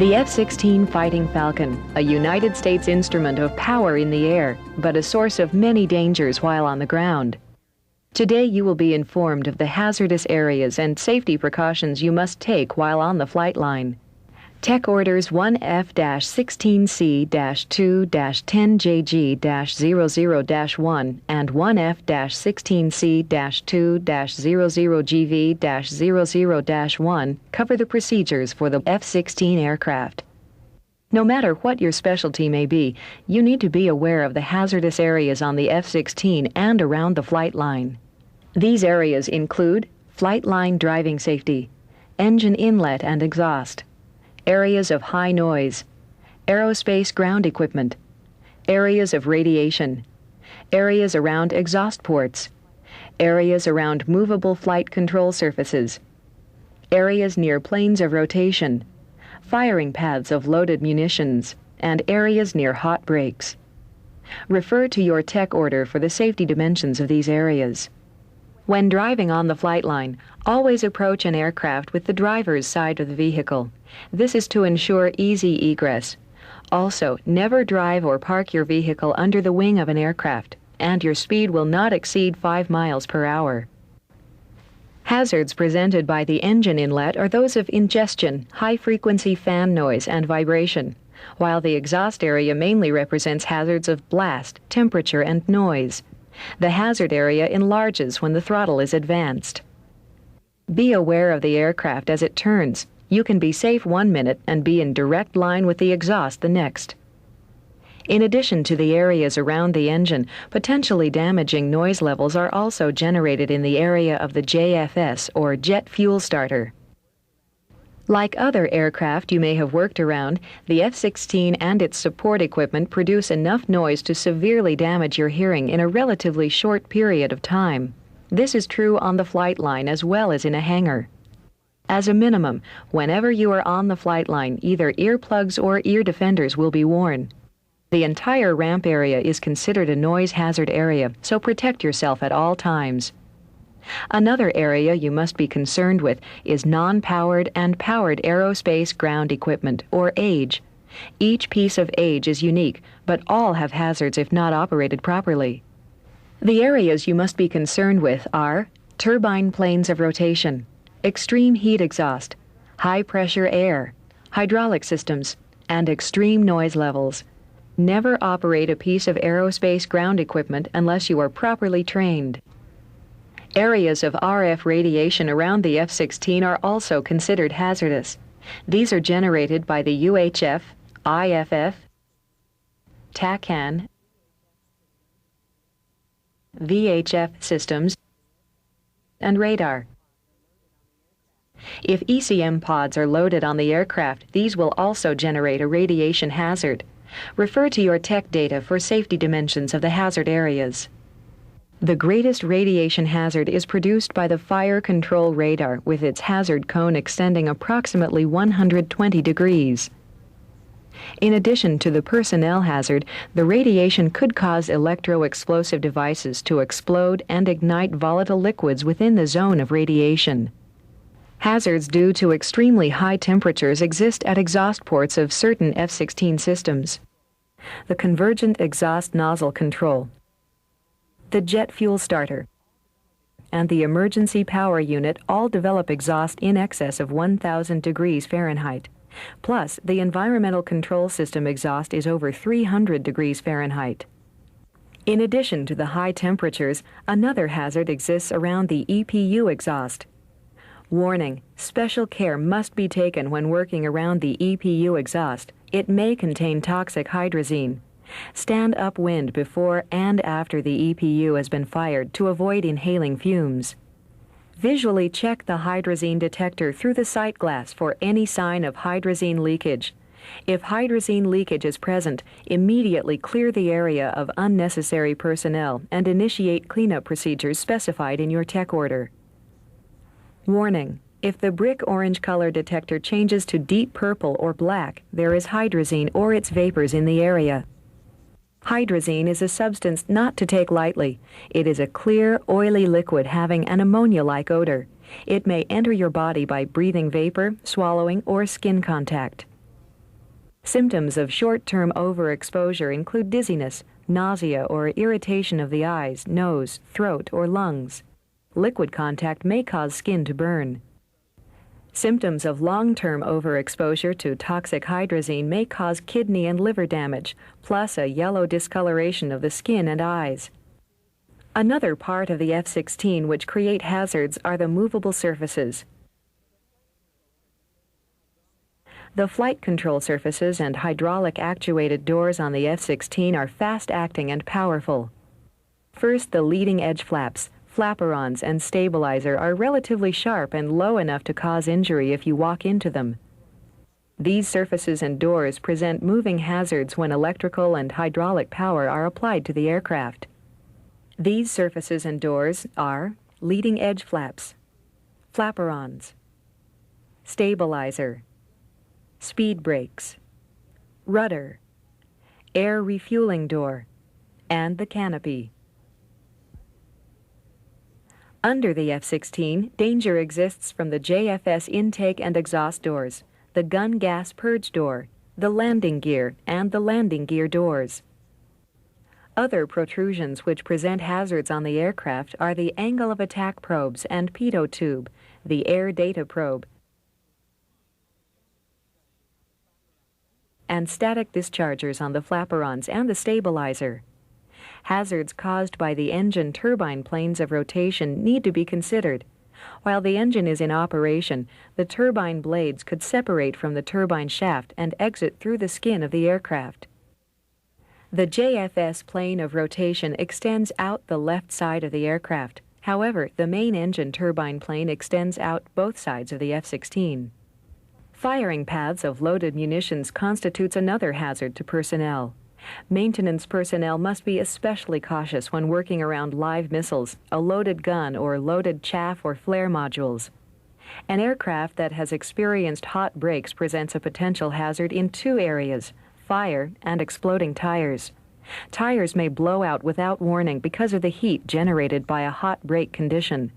The F-16 Fighting Falcon, a United States instrument of power in the air, but a source of many dangers while on the ground. Today you will be informed of the hazardous areas and safety precautions you must take while on the flight line. Tech Orders 1F-16C-2-10JG-00-1 and 1F-16C-2-00GV-00-1 cover the procedures for the F-16 aircraft. No matter what your specialty may be, you need to be aware of the hazardous areas on the F-16 and around the flight line. These areas include flight line driving safety, engine inlet and exhaust, areas of high noise, aerospace ground equipment, areas of radiation, areas around exhaust ports, areas around movable flight control surfaces, areas near planes of rotation, firing paths of loaded munitions, and areas near hot breaks. Refer to your tech order for the safety dimensions of these areas. When driving on the flight line, always approach an aircraft with the driver's side of the vehicle. This is to ensure easy egress. Also, never drive or park your vehicle under the wing of an aircraft, and your speed will not exceed 5 miles per hour. Hazards presented by the engine inlet are those of ingestion, high-frequency fan noise, and vibration, while the exhaust area mainly represents hazards of blast, temperature, and noise. The hazard area enlarges when the throttle is advanced. Be aware of the aircraft as it turns. You can be safe 1 minute and be in direct line with the exhaust the next. In addition to the areas around the engine, potentially damaging noise levels are also generated in the area of the JFS, or jet fuel starter. Like other aircraft you may have worked around, the F-16 and its support equipment produce enough noise to severely damage your hearing in a relatively short period of time. This is true on the flight line as well as in a hangar. As a minimum, whenever you are on the flight line, either earplugs or ear defenders will be worn. The entire ramp area is considered a noise hazard area, so protect yourself at all times. Another area you must be concerned with is non-powered and powered aerospace ground equipment, or AGE. Each piece of AGE is unique, but all have hazards if not operated properly. The areas you must be concerned with are turbine planes of rotation, extreme heat exhaust, high-pressure air, hydraulic systems, and extreme noise levels. Never operate a piece of aerospace ground equipment unless you are properly trained. Areas of RF radiation around the F-16 are also considered hazardous. These are generated by the UHF, IFF, TACAN, VHF systems, and radar. If ECM pods are loaded on the aircraft, these will also generate a radiation hazard. Refer to your tech data for safety dimensions of the hazard areas. The greatest radiation hazard is produced by the fire control radar, with its hazard cone extending approximately 120 degrees. In addition to the personnel hazard, the radiation could cause electro-explosive devices to explode and ignite volatile liquids within the zone of radiation. Hazards due to extremely high temperatures exist at exhaust ports of certain F-16 systems. The convergent exhaust nozzle control, the jet fuel starter, and the emergency power unit all develop exhaust in excess of 1,000 degrees Fahrenheit. Plus, the environmental control system exhaust is over 300 degrees Fahrenheit. In addition to the high temperatures, another hazard exists around the EPU exhaust. Warning: special care must be taken when working around the EPU exhaust. It may contain toxic hydrazine. Stand upwind before and after the EPU has been fired to avoid inhaling fumes. Visually check the hydrazine detector through the sight glass for any sign of hydrazine leakage. If hydrazine leakage is present, immediately clear the area of unnecessary personnel and initiate cleanup procedures specified in your tech order. Warning: if the brick orange color detector changes to deep purple or black, there is hydrazine or its vapors in the area. Hydrazine is a substance not to take lightly. It is a clear, oily liquid having an ammonia-like odor. It may enter your body by breathing vapor, swallowing, or skin contact. Symptoms of short-term overexposure include dizziness, nausea, or irritation of the eyes, nose, throat, or lungs. Liquid contact may cause skin to burn. Symptoms of long-term overexposure to toxic hydrazine may cause kidney and liver damage, plus a yellow discoloration of the skin and eyes. Another part of the F-16 which create hazards are the movable surfaces. The flight control surfaces and hydraulic actuated doors on the F-16 are fast-acting and powerful. First, the leading edge flaps, flaperons, and stabilizer are relatively sharp and low enough to cause injury if you walk into them. These surfaces and doors present moving hazards when electrical and hydraulic power are applied to the aircraft. These surfaces and doors are leading edge flaps, flaperons, stabilizer, speed brakes, rudder, air refueling door, and the canopy. Under the F-16, danger exists from the JFS intake and exhaust doors, the gun gas purge door, the landing gear, and the landing gear doors. Other protrusions which present hazards on the aircraft are the angle of attack probes and pitot tube, the air data probe, and static dischargers on the flaperons and the stabilizer. Hazards caused by the engine turbine planes of rotation need to be considered. While the engine is in operation, the turbine blades could separate from the turbine shaft and exit through the skin of the aircraft. The JFS plane of rotation extends out the left side of the aircraft. However, the main engine turbine plane extends out both sides of the F-16. Firing paths of loaded munitions constitutes another hazard to personnel. Maintenance personnel must be especially cautious when working around live missiles, a loaded gun, or loaded chaff or flare modules. An aircraft that has experienced hot brakes presents a potential hazard in two areas: fire and exploding tires. Tires may blow out without warning because of the heat generated by a hot brake condition.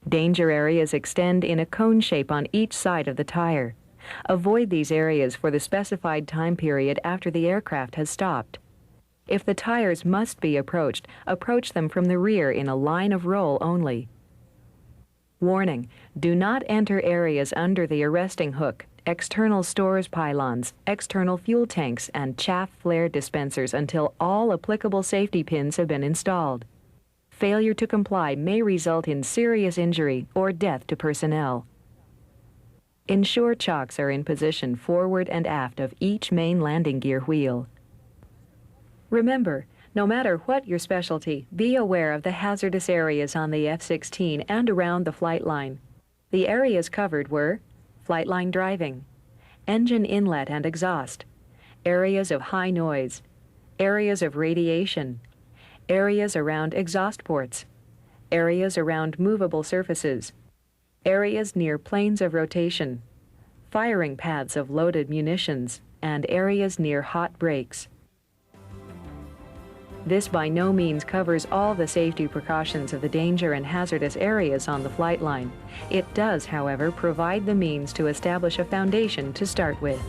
Danger areas extend in a cone shape on each side of the tire. Avoid these areas for the specified time period after the aircraft has stopped. If the tires must be approached, approach them from the rear in a line of roll only. Warning: do not enter areas under the arresting hook, external stores pylons, external fuel tanks, and chaff flare dispensers until all applicable safety pins have been installed. Failure to comply may result in serious injury or death to personnel. Ensure chocks are in position forward and aft of each main landing gear wheel. Remember, no matter what your specialty, be aware of the hazardous areas on the F-16 and around the flight line. The areas covered were flight line driving, engine inlet and exhaust, areas of high noise, areas of radiation, areas around exhaust ports, areas around movable surfaces, areas near planes of rotation, firing paths of loaded munitions, and areas near hot brakes. This by no means covers all the safety precautions of the danger and hazardous areas on the flight line. It does, however, provide the means to establish a foundation to start with.